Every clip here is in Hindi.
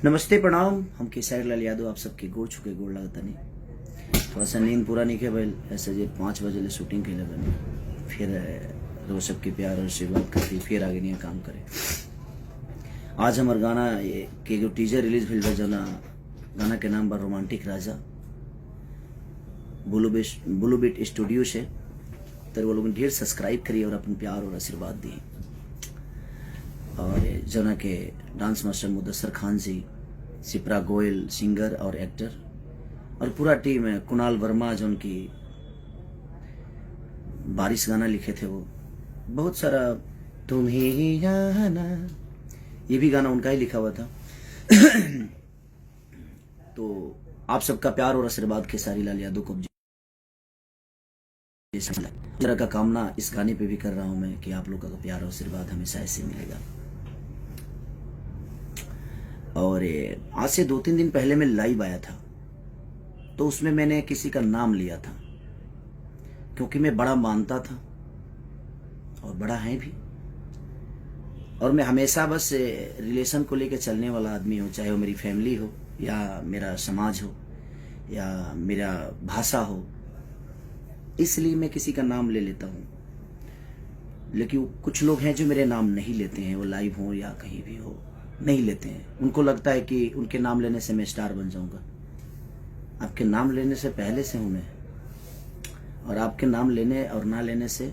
नमस्ते प्रणाम। हम केसरी लाल यादव आप सबके गोड़ छुके गोड़ लागता नहीं। थोड़ा सा नींद पूरा नहीं के भाई, ऐसे जे 5 बजे ले शूटिंग के लिए बने, फिर रोज सबके प्यार और आशीर्वाद करती फिर आगे नहीं काम करे। आज हमार गाना के जो टीजर रिलीज भेल बा, जना गाना के नाम बा रोमांटिक राजा। ब्लू बीट स्टूडियो से तो वो लोग ढेर सब्सक्राइब करिए और अपन प्यार और आशीर्वाद दिए। और जना के डांस मास्टर मुदस्सर खान जी, सिप्रा गोयल सिंगर और एक्टर, और पूरा टीम है। कुणाल वर्मा जो उनकी बारिश गाना लिखे थे, वो बहुत सारा तुम्हें ही जाना, ये भी गाना उनका ही लिखा हुआ था। तो आप सबका प्यार और आशीर्वाद खेसारी लाल यादव को तरह का कामना इस गाने पे भी कर रहा हूं मैं कि आप लोगों का प्यार और आशीर्वाद हमेशा ऐसे मिलेगा। और आज से 2-3 दिन पहले मैं लाइव आया था, तो उसमें मैंने किसी का नाम लिया था क्योंकि मैं बड़ा मानता था और बड़ा है भी। और मैं हमेशा बस रिलेशन को लेकर चलने वाला आदमी हूँ, चाहे वो मेरी फैमिली हो या मेरा समाज हो या मेरा भाषा हो, इसलिए मैं किसी का नाम ले लेता हूँ। लेकिन कुछ लोग हैं जो मेरे नाम नहीं लेते हैं, वो लाइव हो या कहीं भी हो नहीं लेते हैं। उनको लगता है कि उनके नाम लेने से मैं स्टार बन जाऊंगा। आपके नाम लेने से पहले से हूं मैं, और आपके नाम लेने और ना लेने से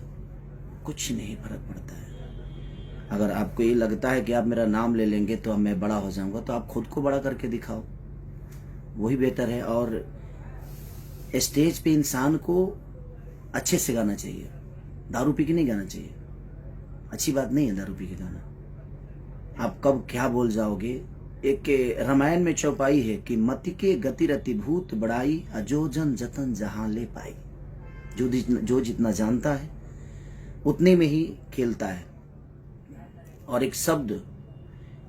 कुछ नहीं फर्क पड़ता है। अगर आपको ये लगता है कि आप मेरा नाम ले लेंगे तो मैं बड़ा हो जाऊंगा, तो आप खुद को बड़ा करके दिखाओ, वही बेहतर है। और स्टेज पे इंसान को अच्छे से गाना चाहिए, दारू पी के नहीं गाना चाहिए। अच्छी बात नहीं है दारू पी के गाना। आप कब क्या बोल जाओगे। एक रामायण में चौपाई है कि मति के गति रति भूत बड़ाई, अजो जन जतन जहां ले पाई। जो जितना जानता है उतने में ही खेलता है। और एक शब्द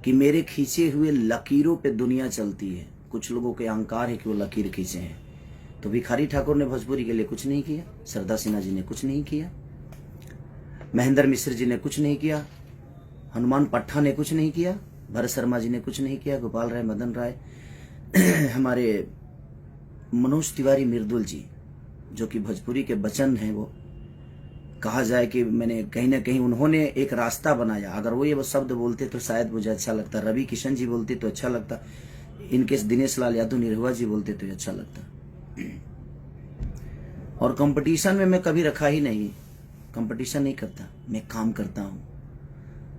कि मेरे खींचे हुए लकीरों पे दुनिया चलती है। कुछ लोगों के अहंकार है कि वो लकीर खींचे हैं। तो भिखारी ठाकुर ने भोजपुरी के लिए कुछ नहीं किया, सरदा सिन्हा जी ने कुछ नहीं किया, महेंद्र मिश्र जी ने कुछ नहीं किया, हनुमान पट्टा ने कुछ नहीं किया, भरत शर्मा जी ने कुछ नहीं किया, गोपाल राय, मदन राय, हमारे मनोज तिवारी मिर्दुल जी जो कि भोजपुरी के बचन हैं, वो कहा जाए कि मैंने कहीं ना कहीं उन्होंने एक रास्ता बनाया। अगर वो ये शब्द बोलते तो शायद मुझे अच्छा लगता, रवि किशन जी बोलते तो अच्छा लगता, इनके दिनेश लाल यादव निरहुआ जी बोलते तो अच्छा लगता। और कंपटीशन में मैं कभी रखा ही नहीं, कंपटीशन नहीं करता, मैं काम करता हूं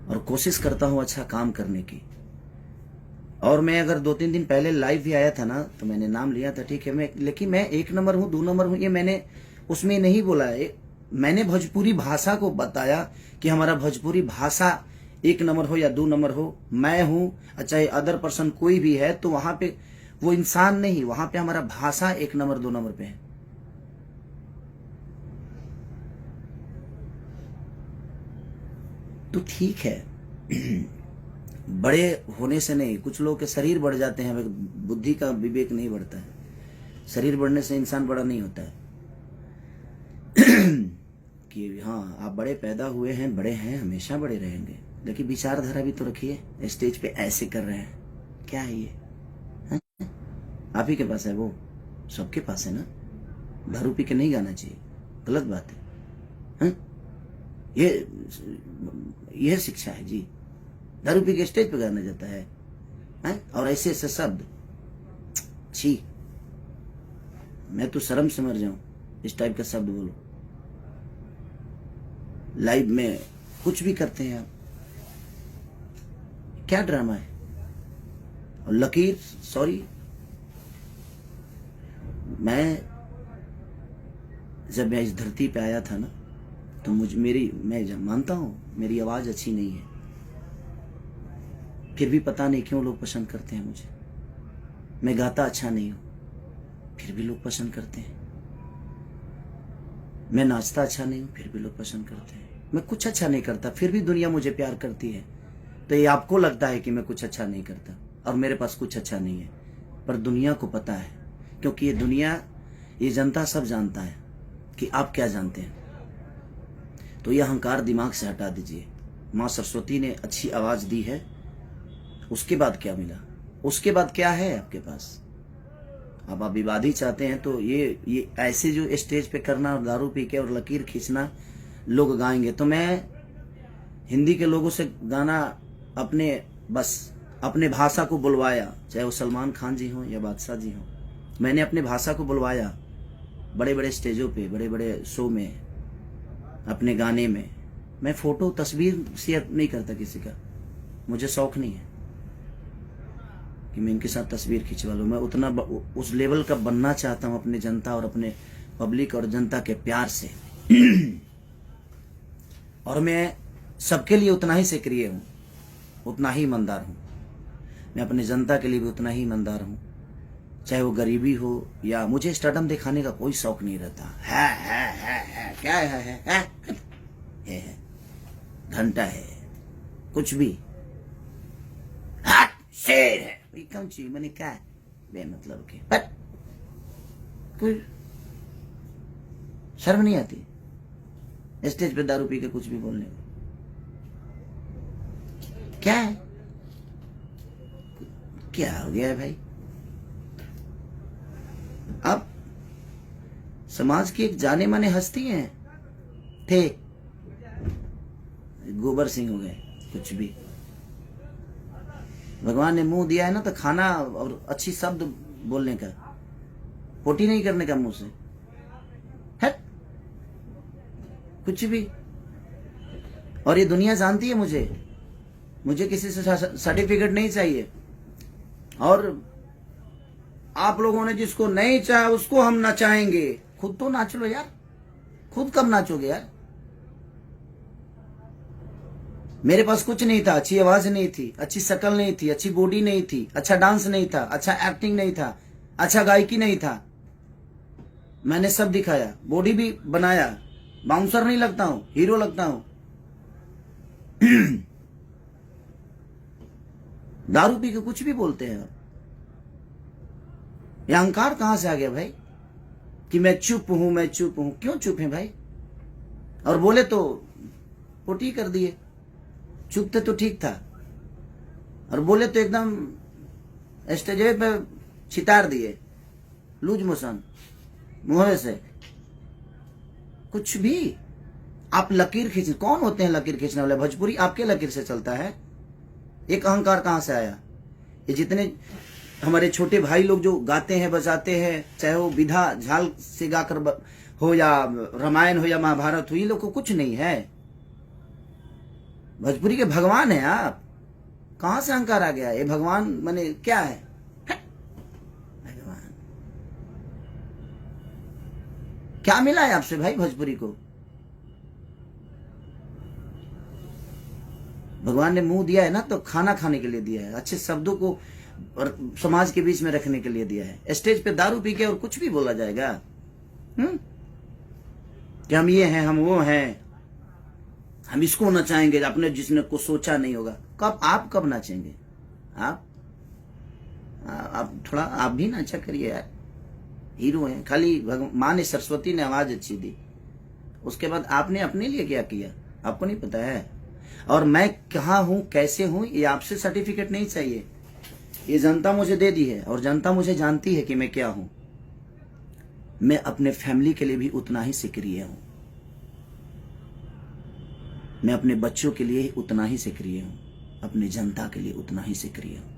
और कोशिश करता हूं अच्छा काम करने की। और मैं अगर 2-3 दिन पहले लाइव भी आया था ना, तो मैंने नाम लिया था, ठीक है, लेकिन मैं 1 नंबर हूं 2 नंबर हूं ये मैंने उसमें नहीं बोला है। मैंने भोजपुरी भाषा को बताया कि हमारा भोजपुरी भाषा 1 नंबर हो या 2 नंबर हो, मैं हूं चाहे अदर पर्सन कोई भी है, तो वहां पे वो इंसान नहीं, वहां पे हमारा भाषा 1 नंबर 2 नंबर पे है। तो ठीक है, बड़े होने से नहीं, कुछ लोगों के शरीर बढ़ जाते हैं, बुद्धि का विवेक नहीं बढ़ता है। शरीर बढ़ने से इंसान बड़ा नहीं होता है। कि हाँ आप बड़े पैदा हुए हैं, बड़े हैं, हमेशा बड़े रहेंगे, लेकिन विचारधारा भी तो रखिए। स्टेज पे ऐसे कर रहे हैं, क्या है ये? आप ही के पास है, वो सबके पास है ना। दारू पी के नहीं गाना चाहिए, गलत बात है। यह शिक्षा है जी। दारू पी के स्टेज पे गाना जाता है, और ऐसे ऐसे शब्द, छी, मैं तो शर्म से मर जाऊं इस टाइप का शब्द बोलो। लाइव में कुछ भी करते हैं आप, क्या ड्रामा है। और लकीर, सॉरी, मैं जब मैं इस धरती पे आया था ना, तो मैं मानता हूं मेरी आवाज अच्छी नहीं है, फिर भी पता नहीं क्यों लोग पसंद करते हैं मुझे। मैं गाता अच्छा नहीं हूं, फिर भी लोग पसंद करते हैं। मैं नाचता अच्छा नहीं हूं, फिर भी लोग पसंद करते हैं। मैं कुछ अच्छा नहीं करता, फिर भी दुनिया मुझे प्यार करती है। तो ये आपको लगता है कि मैं कुछ अच्छा नहीं करता और मेरे पास कुछ अच्छा नहीं है, पर दुनिया को पता है, क्योंकि ये दुनिया, ये जनता सब जानता है कि आप क्या जानते हैं। तो ये अहंकार दिमाग से हटा दीजिए। माँ सरस्वती ने अच्छी आवाज दी है, उसके बाद क्या मिला? उसके बाद क्या है आपके पास? अब आप विवादी चाहते हैं तो ये ऐसे जो स्टेज पे करना और दारू पी के और लकीर खींचना लोग गाएंगे, तो मैं हिंदी के लोगों से गाना अपने भाषा को बुलवाया, चाहे वो सलमान खान जी हों या बादशाह जी हों। मैंने अपने भाषा को बुलवाया बड़े बड़े स्टेजों पे, बड़े बड़े शो में, अपने गाने में। मैं फोटो तस्वीर शेयर नहीं करता किसी का, मुझे शौक नहीं है कि मैं इनके साथ तस्वीर खिंचवा लूं। मैं उतना उस लेवल का बनना चाहता हूं अपने जनता और अपने पब्लिक और जनता के प्यार से। और मैं सबके लिए उतना ही सक्रिय हूं, उतना ही ईमानदार हूं। मैं अपने जनता के लिए भी उतना ही ईमानदार हूं, चाहे वो गरीबी हो या मुझे स्टारडम दिखाने का कोई शौक नहीं रहता। है क्या है घंटा है कुछ भी, शेर है कौन ची मैंने क्या बेमतलब के, पर कोई शर्म नहीं आती स्टेज पे दारू पी के कुछ भी बोलने में? क्या है, क्या हो गया है भाई? आप समाज की एक जाने माने हस्ती हैं, थे, गोबर सिंह हो गए कुछ भी। भगवान ने मुंह दिया है ना तो खाना और अच्छी शब्द बोलने का, पोटी नहीं करने का मुंह से, है कुछ भी। और ये दुनिया जानती है मुझे किसी से सर्टिफिकेट नहीं चाहिए। और आप लोगों ने जिसको नहीं चाहा उसको हम नचाएंगे। खुद तो नाच लो यार, खुद कब नाचोगे यार? मेरे पास कुछ नहीं था, अच्छी आवाज नहीं थी, अच्छी शक्ल नहीं थी, अच्छी बॉडी नहीं थी, अच्छा डांस नहीं था, अच्छा एक्टिंग नहीं था, अच्छा गायकी नहीं था। मैंने सब दिखाया, बॉडी भी बनाया, बाउंसर नहीं लगता हूं, हीरो लगता हूं। दारू पी के कुछ भी बोलते हैं आप। ये अहंकार कहां से आ गया भाई कि मैं चुप हूं? क्यों चुप है भाई? और बोले तो पोटी कर दिए, चुप थे तो ठीक था, और बोले तो एकदम स्टेज पे छितार दिए, लूज मोशन मुंह से। कुछ भी आप लकीर खींच, कौन होते हैं लकीर खींचने वाले? भोजपुरी आपके लकीर से चलता है। एक अहंकार कहां से आया? ये जितने हमारे छोटे भाई लोग जो गाते हैं बजाते हैं, चाहे वो विधा झाल से गाकर हो या रामायण हो या महाभारत हो, ये लोग को कुछ नहीं है। भोजपुरी के भगवान है आप। कहां से अहंकार आ गया? ये भगवान माने क्या है? भगवान क्या मिला है आपसे भाई भोजपुरी को? भगवान ने मुंह दिया है ना तो खाना खाने के लिए दिया है, अच्छे शब्दों को और समाज के बीच में रखने के लिए दिया है। स्टेज पे दारू पी के और कुछ भी बोला जाएगा कि हम ये हैं, हम वो हैं, हम इसको नचाएंगे, अपने जिसने को सोचा नहीं होगा। आप कब नाचेंगे? आप थोड़ा आप भी नाचा करिए यार, हीरो हैं। खाली माँ ने, सरस्वती ने आवाज अच्छी दी, उसके बाद आपने अपने लिए क्या किया आपको नहीं पता है। और मैं कहाँ हूं, कैसे हूं, ये आपसे सर्टिफिकेट नहीं चाहिए। ये जनता मुझे दे दी है और जनता मुझे जानती है कि मैं क्या हूं। मैं अपने फैमिली के लिए भी उतना ही सक्रिय हूं, मैं अपने बच्चों के लिए उतना ही सक्रिय हूं, अपने जनता के लिए उतना ही सक्रिय हूं,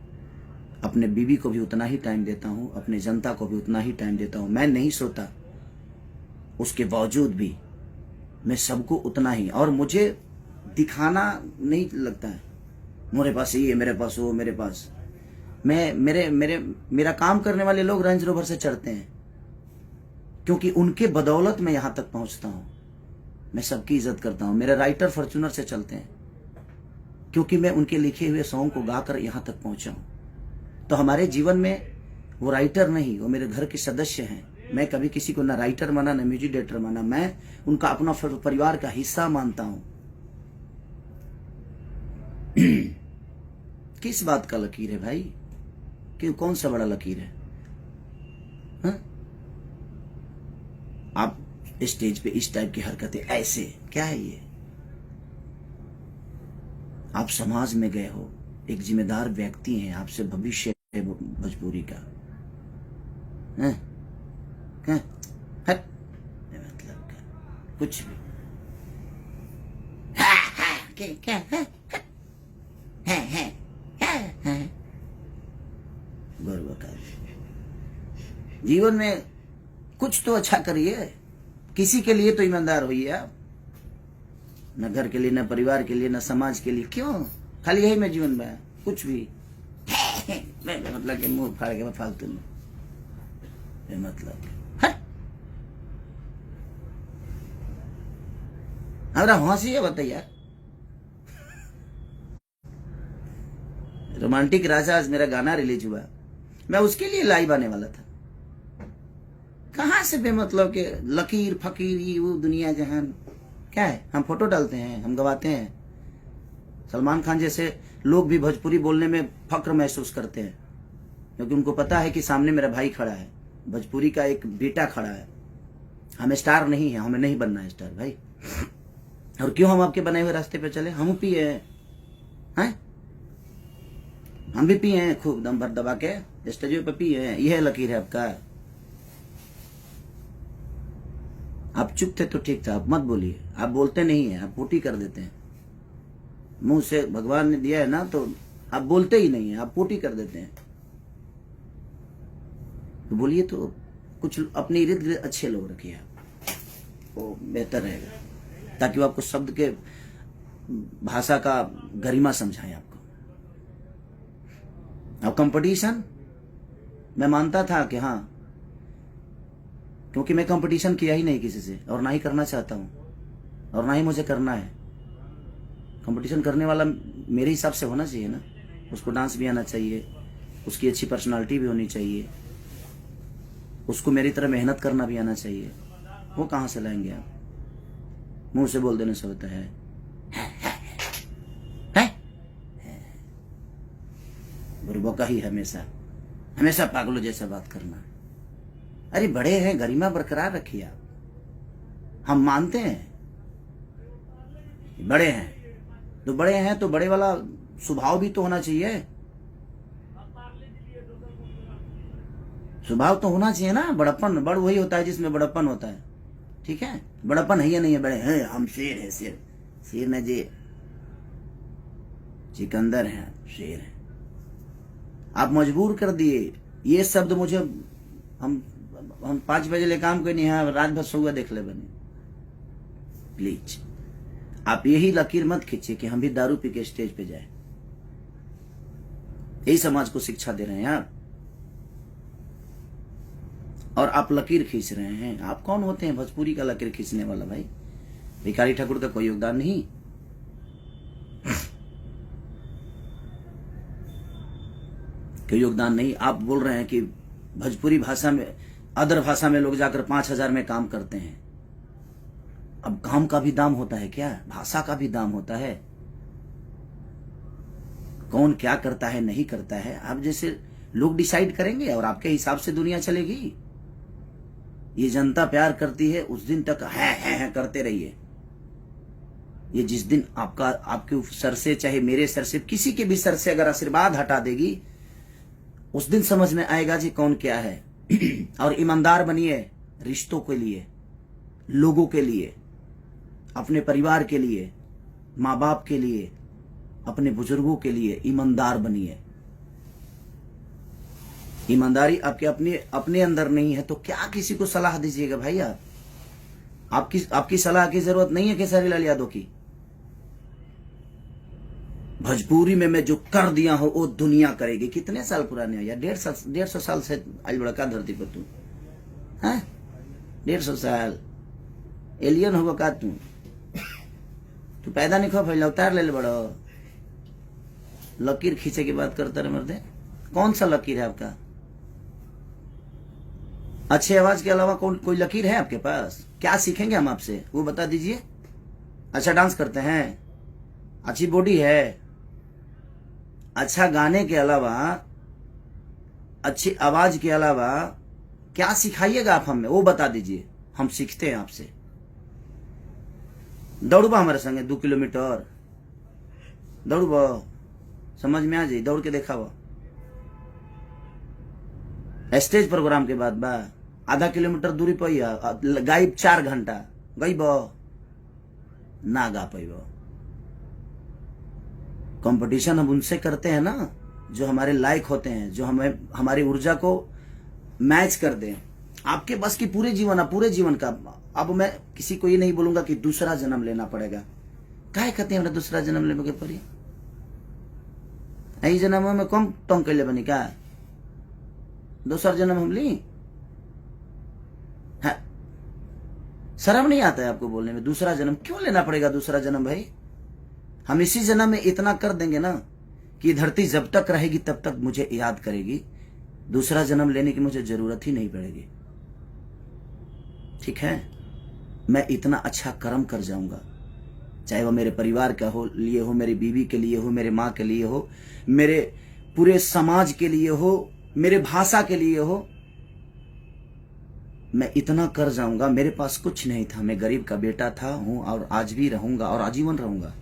अपने बीवी को भी उतना ही टाइम देता हूं, अपने जनता को भी उतना ही टाइम देता हूं। मैं नहीं सोता, उसके बावजूद भी मैं सबको उतना ही। और मुझे दिखाना नहीं लगता है मेरे पास ये, मेरे पास वो, मेरे पास मेरा काम करने वाले लोग रेंज रोवर से चढ़ते हैं क्योंकि उनके बदौलत मैं यहां तक पहुंचता हूं। मैं सबकी इज्जत करता हूं। मेरे राइटर फॉर्च्यूनर से चलते हैं क्योंकि मैं उनके लिखे हुए सॉन्ग को गाकर यहां तक पहुंचा हूं। तो हमारे जीवन में वो राइटर नहीं, वो मेरे घर के सदस्य हैं। मैं कभी किसी को ना राइटर माना ना म्यूजिक डायरेक्टर माना, मैं उनका अपना परिवार का हिस्सा मानता हूं। किस बात का लकीर है भाई? क्यों, कौन सा बड़ा लकीर है? हा? आप स्टेज पे इस टाइप की हरकतें, ऐसे क्या है ये? आप समाज में गए हो, एक जिम्मेदार व्यक्ति हैं, आपसे भविष्य भोजपुरी का हैं? हैं? हट, मतलब का कुछ भी क्या गौरव का जीवन में कुछ तो अच्छा करिए, किसी के लिए तो ईमानदार होइए आप, न घर के लिए, न परिवार के लिए, न समाज के लिए। क्यों खाली यही में जीवन में कुछ भी मतलब कि मुंह फाड़ के फालतू में मतलब हमारा हंसी है बताइए यार। रोमांटिक राजा आज मेरा गाना रिलीज हुआ, मैं उसके लिए लाइव आने वाला था। कहां से बेमतलब के लकीर फकीर ये वो दुनिया जहान क्या है। हम फोटो डालते हैं, हम गवाते हैं। सलमान खान जैसे लोग भी भोजपुरी बोलने में फक्र महसूस करते हैं, क्योंकि उनको पता है कि सामने मेरा भाई खड़ा है, भोजपुरी का एक बेटा खड़ा है। हमें स्टार नहीं है, हमें नहीं बनना है स्टार भाई। और क्यों हम आपके बनाए हुए रास्ते पे चले? हम पिए हैं, हम भी पिए हैं खूब दम भर दबा के स्टेज पे पिए हैं। यह लकीर है आपका। आप चुप थे तो ठीक था, आप मत बोलिए। आप बोलते नहीं है, आप पोटी कर देते हैं। मुंह से भगवान ने दिया है ना, तो आप बोलते ही नहीं है, आप पोटी कर देते हैं। तो बोलिए तो कुछ अपने इर्द गिर्द अच्छे लोग रखिए आप, वो बेहतर रहेगा, ताकि वो आपको शब्द के भाषा का गरिमा समझाएं आपको। अब कंपटीशन मैं मानता था कि हाँ, क्योंकि मैं कंपटीशन किया ही नहीं किसी से, और ना ही करना चाहता हूं, और ना ही मुझे करना है। कंपटीशन करने वाला मेरे हिसाब से होना चाहिए ना, उसको डांस भी आना चाहिए, उसकी अच्छी पर्सनालिटी भी होनी चाहिए, उसको मेरी तरह मेहनत करना भी आना चाहिए। वो कहां से लाएंगे आप? मुंह से बोल देने से होता है? बुरबका ही हमेशा हमेशा पागलों जैसा बात करना। अरे बड़े हैं, गरिमा बरकरार रखिए आप। हम मानते हैं बड़े हैं, तो बड़े हैं तो बड़े वाला स्वभाव भी तो होना चाहिए। स्वभाव तो होना चाहिए ना। बड़प्पन, बड़ वही होता है जिसमें बड़प्पन होता है। ठीक है, बड़प्पन है या नहीं है? बड़े हैं, हम शेर है, शेर शेर न जी, सिकंदर हैं, शेर है। आप मजबूर कर दिए ये शब्द मुझे। हम 5 बजे ले काम कोई नहीं है, रात भर सोगा देख ले बने। प्लीज आप यही लकीर मत खींचिए कि हम भी दारू पी के स्टेज पे जाए। यही समाज को शिक्षा दे रहे हैं आप, और आप लकीर खींच रहे हैं। आप कौन होते हैं भोजपुरी का लकीर खींचने वाला भाई? भिखारी ठाकुर का कोई योगदान नहीं। कोई योगदान नहीं। आप बोल रहे हैं कि भोजपुरी भाषा में, अदर भाषा में लोग जाकर 5,000 में काम करते हैं। अब काम का भी दाम होता है क्या? भाषा का भी दाम होता है। कौन क्या करता है नहीं करता है, आप जैसे लोग डिसाइड करेंगे और आपके हिसाब से दुनिया चलेगी। ये जनता प्यार करती है, उस दिन तक है करते रहिए। ये जिस दिन आपके सर से, चाहे मेरे सर से, किसी के भी सर से अगर आशीर्वाद हटा देगी, उस दिन समझ में आएगा जी कौन क्या है। और ईमानदार बनिए रिश्तों के लिए, लोगों के लिए, अपने परिवार के लिए, माँ बाप के लिए, अपने बुजुर्गों के लिए ईमानदार बनिए। ईमानदारी आपके अपने अंदर नहीं है तो क्या किसी को सलाह दीजिएगा भाई? आपकी सलाह की जरूरत नहीं है केसरी लाल यादव की। भोजपुरी में मैं जो कर दिया हूं वो दुनिया करेगी। कितने साल पुराने हो यार? 150 साल से आज बड़का धरती पर तू है। 150 साल एलियन होगा का तू पैदा नहीं खो फैला उतार ले बड़ो। लकीर खींचे की बात करता रहे मर्दे। कौन सा लकीर है आपका? अच्छे आवाज के अलावा कोई लकीर है आपके पास? क्या सीखेंगे हम आपसे, वो बता दीजिए। अच्छा डांस करते हैं, अच्छी बॉडी है, अच्छा गाने के अलावा, अच्छी आवाज के अलावा क्या सिखाइएगा आप हमें, वो बता दीजिए, हम सीखते हैं आपसे। दौड़बा हमारे संगे 2 किलोमीटर दौड़बा, समझ में आ जाए, दौड़ के देखा स्टेज प्रोग्राम के बाद बा आधा किलोमीटर दूरी पर गाई 4 घंटा गई ना गा पैब। कंपटीशन हम उनसे करते हैं ना जो हमारे लायक होते हैं, जो हमें हमारी ऊर्जा को मैच कर दें। आपके बस की पूरे जीवन का। अब मैं किसी को ये नहीं बोलूंगा कि दूसरा जन्म लेना पड़ेगा। काहे कहते हैं हमरा दूसरा जन्म लेने के पड़ी? यही जन्म में कम टंग कैले बनी का दूसरा जन्म हम ली? है शर्म नहीं आता है आपको बोलने में? दूसरा जन्म क्यों लेना पड़ेगा? दूसरा जन्म भाई हम इसी जन्म में इतना कर देंगे ना कि धरती जब तक रहेगी तब तक मुझे याद करेगी। दूसरा जन्म लेने की मुझे जरूरत ही नहीं पड़ेगी। ठीक है, मैं इतना अच्छा कर्म कर जाऊंगा, चाहे वो मेरे परिवार का हो लिए हो, मेरी बीवी के लिए हो, मेरे माँ के लिए हो, मेरे पूरे समाज के लिए हो, मेरे भाषा के लिए हो। मैं इतना कर जाऊंगा। मेरे पास कुछ नहीं था, मैं गरीब का बेटा था, हूं और आज भी रहूंगा और आजीवन रहूंगा।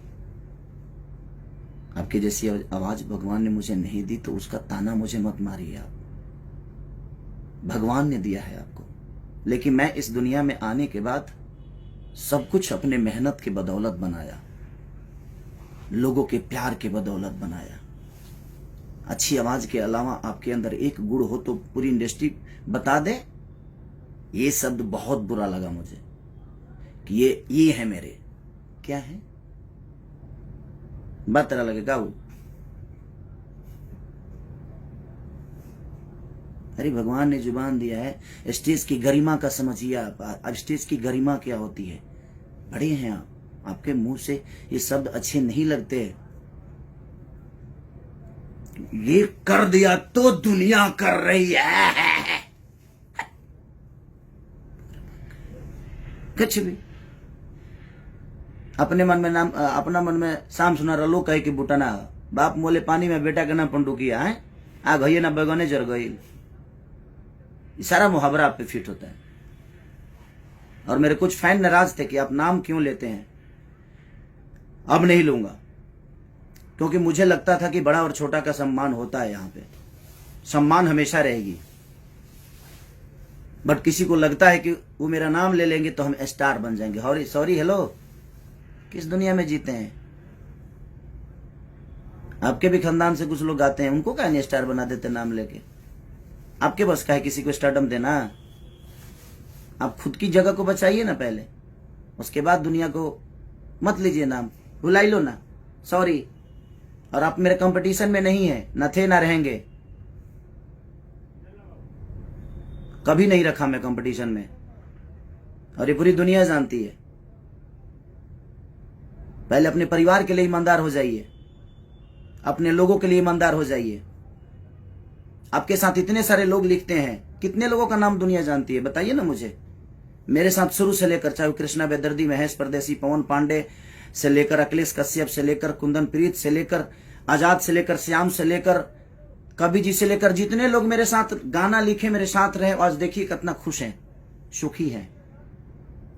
आपके जैसी आवाज भगवान ने मुझे नहीं दी तो उसका ताना मुझे मत मारिए आप। भगवान ने दिया है आपको, लेकिन मैं इस दुनिया में आने के बाद सब कुछ अपने मेहनत के बदौलत बनाया, लोगों के प्यार के बदौलत बनाया। अच्छी आवाज के अलावा आपके अंदर एक गुण हो तो पूरी इंडस्ट्री बता दे। ये शब्द बहुत बुरा लगा मुझे कि ये है मेरे। क्या है? बात तरह लगेगा वो। अरे भगवान ने जुबान दिया है। स्टेज की गरिमा का समझिए आप। अब स्टेज की गरिमा क्या होती है? बड़े हैं आप, आपके मुंह से ये शब्द अच्छे नहीं लगते। ये कर दिया तो दुनिया कर रही है। कुछ भी अपने मन में नाम, अपना मन में शाम सुना रलो कहे कि बुटना बाप मोले पानी में बेटा के नाम पंडुकिया है आ गई ना बगने जर गई। सारा मुहावरा आप पे फिट होता है। और मेरे कुछ फैन नाराज थे कि आप नाम क्यों लेते हैं। अब नहीं लूंगा, क्योंकि मुझे लगता था कि बड़ा और छोटा का सम्मान होता है। यहाँ पे सम्मान हमेशा रहेगी, बट किसी को लगता है कि वो मेरा नाम ले लेंगे तो हम स्टार बन जाएंगे। सॉरी हेलो, किस दुनिया में जीते हैं? आपके भी खानदान से कुछ लोग गाते हैं, उनको क्या नहीं स्टार बना देते नाम लेके? आपके बस का है किसी को स्टारडम देना? आप खुद की जगह को बचाइए ना पहले, उसके बाद दुनिया को मत लीजिए नाम, बुलाई लो ना। सॉरी, और आप मेरे कंपटीशन में नहीं है, न थे ना रहेंगे। कभी नहीं रखा मैं कंपटीशन में, और ये पूरी दुनिया जानती है। पहले अपने परिवार के लिए ईमानदार हो जाइए, अपने लोगों के लिए ईमानदार हो जाइए। आपके साथ इतने सारे लोग लिखते हैं, कितने लोगों का नाम दुनिया जानती है बताइए ना मुझे। मेरे साथ शुरू से लेकर, चाहे कृष्णा बेदर्दी, महेश परदेसी, पवन पांडे से लेकर अखिलेश कश्यप से लेकर कुंदन प्रीत से लेकर आजाद से लेकर श्याम से लेकर कवि जी से लेकर, जितने लोग मेरे साथ गाना लिखे, मेरे साथ रहे, आज देखिए कितना खुश हैं, सुखी हैं।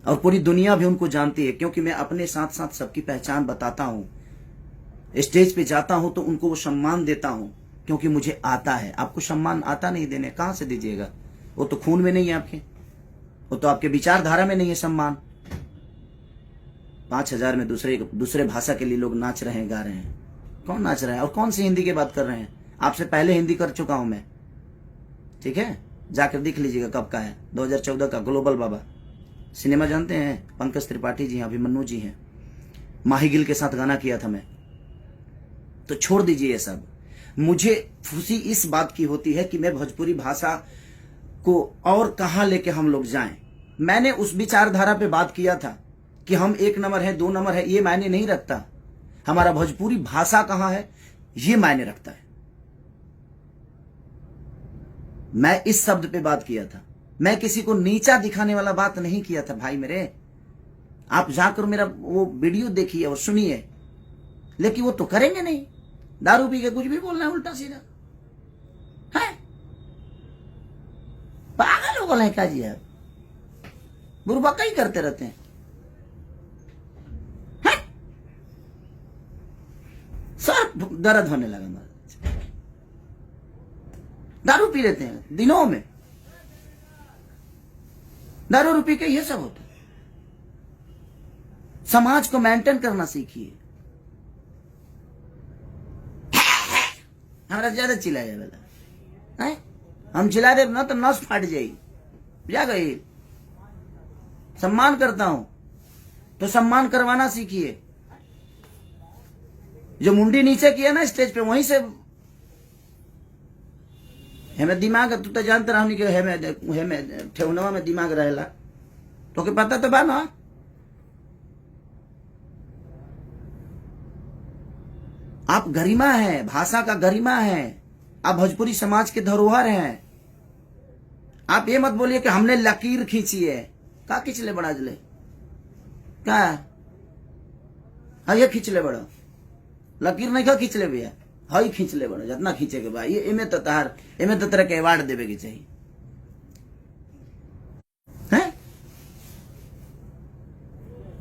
और पूरी दुनिया भी उनको जानती है, क्योंकि मैं अपने साथ साथ सबकी पहचान बताता हूं। स्टेज पे जाता हूं तो उनको वो सम्मान देता हूं, क्योंकि मुझे आता है। आपको सम्मान आता नहीं देने, कहां से दीजिएगा? वो तो खून में नहीं है आपके, वो तो आपके विचारधारा में नहीं है सम्मान। 5000 में दूसरे भाषा के लिए लोग नाच रहे हैं, गा रहे हैं। कौन नाच रहा है और कौन सी हिंदी की बात कर रहे हैं? आपसे पहले हिंदी कर चुका हूं मैं, ठीक है? जाकर देख लीजिएगा कब का है, 2014 का। ग्लोबल बाबा सिनेमा जानते हैं? पंकज त्रिपाठी जी हैं, अभिमन्यु जी हैं, माही गिल के साथ गाना किया था मैं। तो छोड़ दीजिए ये सब। मुझे खुशी इस बात की होती है कि मैं भोजपुरी भाषा को और कहां लेके हम लोग जाएं। मैंने उस विचारधारा पे बात किया था कि हम 1 नंबर है, 2 नंबर है, ये मायने नहीं रखता। हमारा भोजपुरी भाषा कहां है ये मायने रखता है। मैं इस शब्द पे बात किया था, मैं किसी को नीचा दिखाने वाला बात नहीं किया था भाई मेरे। आप जाकर मेरा वो वीडियो देखिए और सुनिए, लेकिन वो तो करेंगे नहीं। दारू पी के कुछ भी बोलना है उल्टा सीधा है। पागल हो गए क्या जी आप? बुरबका ही करते रहते हैं। सर दर्द होने लगा मेरा। दारू पी लेते हैं दिनों में, दारू पी के ये सब होता है। समाज को मेंटेन करना सीखिए। हमारा ज्यादा चिल्लाया वाला है, हम चिल्ला दे ना तो नस फाट जाएगी। क्या गई, सम्मान करता हूं तो सम्मान करवाना सीखिए। जो मुंडी नीचे किया ना स्टेज पे, वहीं से हमें दिमाग, तू तो जानता रहा कि हमें ठेवनवा में दिमाग रहेला, तो के पता तो बा ना। आप गरिमा है, भाषा का गरिमा है, आप भोजपुरी समाज के धरोहर हैं। आप ये मत बोलिए कि हमने लकीर खींची है। का खींच ले बड़ा जले, क्या हाँ ये खींच ले बड़ा, लकीर नहीं का खींच ले भैया, हाई खींच ले बड़ा, जितना खींचे के भाई। इमे तो तरह के अवार्ड देवे के चाहिए हैं?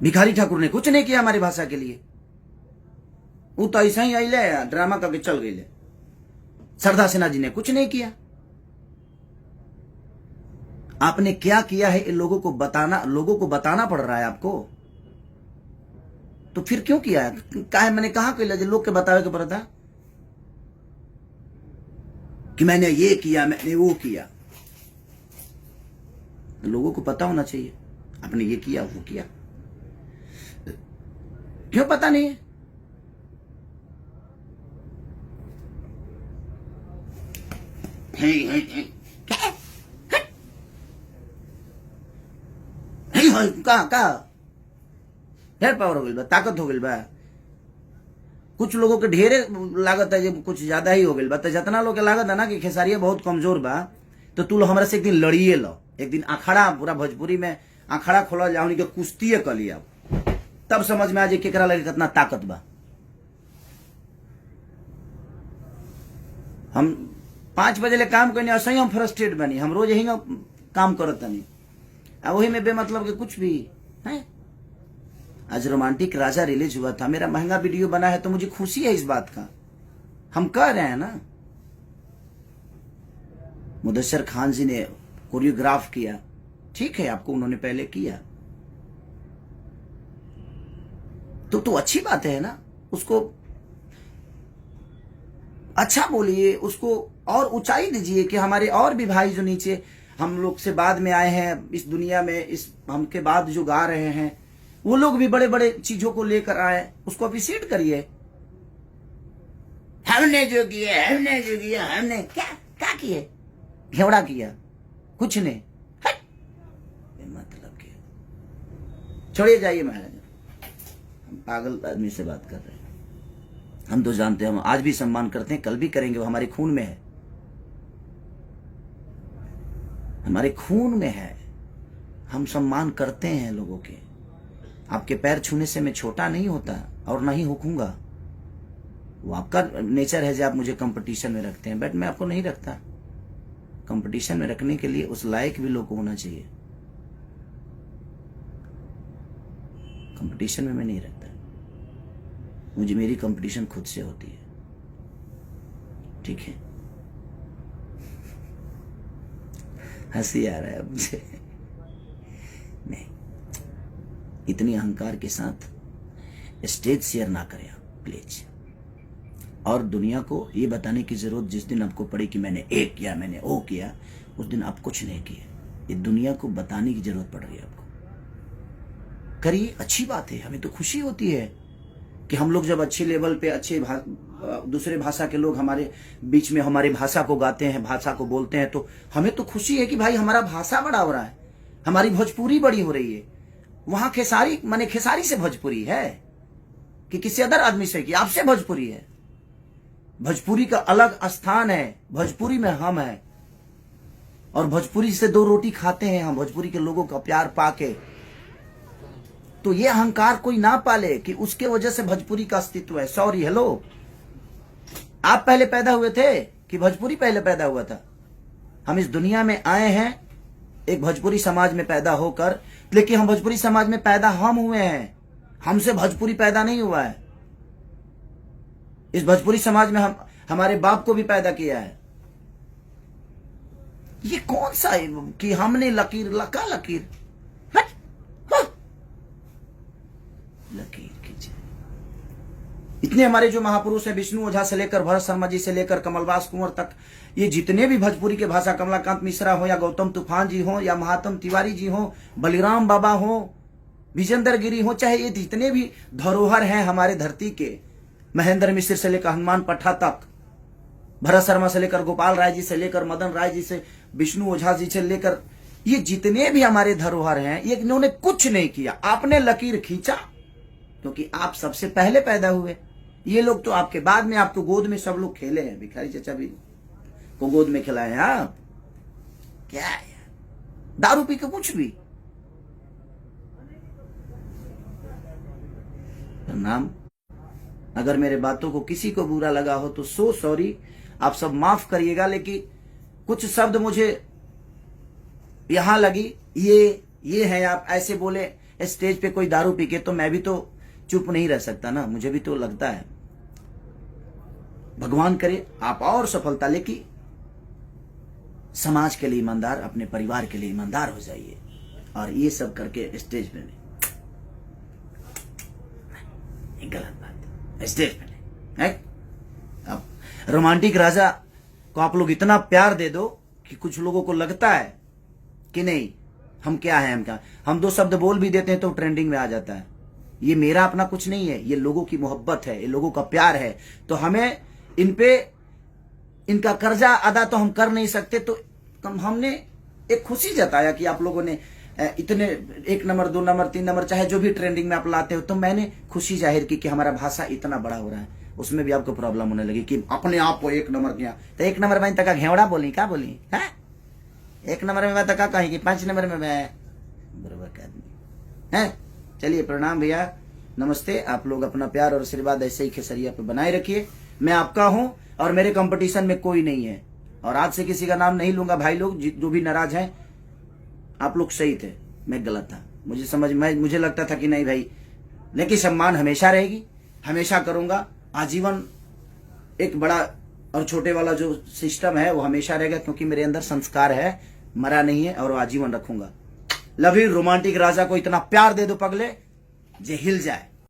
भिखारी ठाकुर ने कुछ नहीं किया हमारी भाषा के लिए, वो तो ऐसा ही आइले ड्रामा करके चल गए। सरदार सिन्हा जी ने कुछ नहीं किया। आपने क्या किया है इन लोगों को बताना पड़ रहा है आपको, तो फिर क्यों किया है? मैंने कहा कि लोग के बतावे के पड़ा था कि मैंने ये किया, मैंने वो किया। लोगों को पता होना चाहिए आपने ये किया वो किया। क्यों पता नहीं है? का ढेर पावर हो गई बा, ताकत हो गई बा। कुछ लोगों के ढेरे लागत है, जब कुछ ज्यादा ही हो गई बा। तो जितना लोग के लागत है ना कि खेसारिया बहुत कमजोर बा, तो तू हमरा से एक दिन लड़िए लो, एक दिन अखाड़ा, पूरा भोजपुरी में अखाड़ा खोला जाओ, के कुश्ती कर लिया, तब समझ में आ जाए केकरा लगे कितना ताकत बा। हम 5 बजे ले काम करने ऐसे ही हम फ्रस्ट्रेट बनी, हम रोज यही काम करत नहीं, वही में बेमतलब के कुछ भी है। आज रोमांटिक राजा रिलीज हुआ था, मेरा महंगा वीडियो बना है, तो मुझे खुशी है इस बात का। हम कह रहे हैं ना, मुदस्सर खान जी ने कोरियोग्राफ किया, ठीक है, आपको उन्होंने पहले किया तो अच्छी बात है ना। उसको अच्छा बोलिए, उसको और ऊंचाई दीजिए कि हमारे और भी भाई जो नीचे हम लोग से बाद में आए हैं इस दुनिया में, इस हमके बाद जो गा रहे हैं, वो लोग भी बड़े बड़े चीजों को लेकर आए, उसको अप्रिशिएट करिए। हमने जो किया हमने क्या किए, घेवड़ा किया, कुछ नहीं, मतलब के छोड़िए, जाइए महाराज। हम पागल आदमी से बात कर रहे हैं। हम तो जानते हैं, हम आज भी सम्मान करते हैं, कल भी करेंगे, वो हमारे खून में है, हमारे खून में है। हम सम्मान करते हैं लोगों के। आपके पैर छूने से मैं छोटा नहीं होता और नहीं होऊंगा, वो आपका नेचर है जो आप मुझे कंपटीशन में रखते हैं, बट मैं आपको नहीं रखता। कंपटीशन में रखने के लिए उस लायक भी लोग को होना चाहिए। कंपटीशन में मैं नहीं रखता, मुझे मेरी कंपटीशन खुद से होती है, ठीक है। हंसी आ रहा है अब मुझे। नहीं, इतनी अहंकार के साथ स्टेज शेयर ना करें आप प्लीज। और दुनिया को ये बताने की जरूरत जिस दिन आपको पड़े कि मैंने ये किया, मैंने वो किया, उस दिन आप कुछ नहीं किए। ये दुनिया को बताने की जरूरत पड़ रही है आपको। करिए, अच्छी बात है, हमें तो खुशी होती है कि हम लोग जब अच्छे लेवल पे, अच्छे दूसरे भाषा के लोग हमारे बीच में हमारी भाषा को गाते हैं, भाषा को बोलते हैं, तो हमें तो खुशी है कि भाई हमारा भाषा बड़ा हो रहा है, हमारी भोजपुरी बड़ी हो रही है। वहां खेसारी माने खेसारी से भोजपुरी है कि किसी अदर आदमी से, कि आपसे भोजपुरी है। भोजपुरी का अलग स्थान है, भोजपुरी में हम हैं, और भोजपुरी से 2 रोटी खाते हैं हम, भोजपुरी के लोगों का प्यार पाके। तो ये अहंकार कोई ना पाले कि उसके वजह से भोजपुरी का अस्तित्व है। सॉरी, हेलो, आप पहले पैदा हुए थे कि भोजपुरी पहले पैदा हुआ था? हम इस दुनिया में आए हैं एक भोजपुरी समाज में पैदा होकर, लेकिन हम भोजपुरी समाज में पैदा हम हुए हैं, हमसे भोजपुरी पैदा नहीं हुआ है। इस भोजपुरी समाज में हम हमारे बाप को भी पैदा किया है, ये कौन सा है कि हमने लकीर लका लकीर हट, हाँ। लकीर खींचे। इतने हमारे जो महापुरुष हैं, विष्णु ओझा से लेकर भरत शर्मा जी से लेकर कमलवास कुंवर तक, ये जितने भी भोजपुरी के भाषा, कमलाकांत मिश्रा हो या गौतम तूफान जी हो या महात्म तिवारी जी हो, बलिराम बाबा हो, विजेंद्र गिरी हो, चाहे ये जितने भी धरोहर हैं हमारे धरती के, महेंद्र मिश्र से लेकर हनुमान पट्टा तक, भरत शर्मा से लेकर गोपाल राय जी से लेकर मदन राय जी से विष्णु ओझा जी से लेकर, ये जितने भी हमारे धरोहर हैं, ये इन्होंने कुछ नहीं किया। आपने लकीर खींचा क्योंकि आप सबसे पहले पैदा हुए। ये लोग तो आपके बाद में, आपको गोद में सब लोग खेले हैं। भिखारी चचा भी को गोद में खिलाए हैं आप। क्या है दारू पी के कुछ भी। नाम, अगर मेरे बातों को किसी को बुरा लगा हो तो सो सॉरी, आप सब माफ करिएगा। लेकिन कुछ शब्द मुझे यहां लगी, ये है, आप ऐसे बोले स्टेज पे कोई दारू पी के, तो मैं भी तो चुप नहीं रह सकता ना, मुझे भी तो लगता है। भगवान करे आप और सफलता, लेकिन समाज के लिए ईमानदार, अपने परिवार के लिए ईमानदार हो जाइए। और ये सब करके स्टेज पे नहीं, गलत बात, स्टेज पे नहीं है। अब रोमांटिक राजा को आप लोग इतना प्यार दे दो कि कुछ लोगों को लगता है कि नहीं हम क्या है, हम क्या, हम दो शब्द बोल भी देते हैं तो ट्रेंडिंग में आ जाता है। ये मेरा अपना कुछ नहीं है, ये लोगों की मोहब्बत है, ये लोगों का प्यार है। तो हमें इन पे इनका कर्जा अदा तो हम कर नहीं सकते, तो हमने एक खुशी जताया कि आप लोगों ने इतने 1 नंबर 2 नंबर 3 नंबर चाहे जो भी ट्रेंडिंग में आप लाते हो, तो मैंने खुशी जाहिर की कि हमारा भाषा इतना बड़ा हो रहा है। उसमें भी आपको प्रॉब्लम होने लगी कि अपने आप को 1 नंबर किया, तो 1 नंबर में तक घेवड़ा बोली, क्या बोली है, 1 नंबर में मैं तक कहेगी, 5 नंबर में मैं बराबर का आदमी है। चलिए प्रणाम भैया, नमस्ते। आप लोग अपना प्यार और आशीर्वाद ऐसे ही खेसरिया पे बनाए रखिए। मैं आपका हूं और मेरे कंपटीशन में कोई नहीं है, और आज से किसी का नाम नहीं लूंगा। भाई लोग जो भी नाराज हैं, आप लोग सही थे, मैं गलत था, मुझे लगता था कि नहीं भाई, लेकिन सम्मान हमेशा रहेगी, हमेशा करूंगा आजीवन। एक बड़ा और छोटे वाला जो सिस्टम है वो हमेशा रहेगा, क्योंकि मेरे अंदर संस्कार है, मरा नहीं है, और आजीवन रखूंगा। Love you. रोमांटिक राजा को इतना प्यार दे दो पगले जे हिल जाए।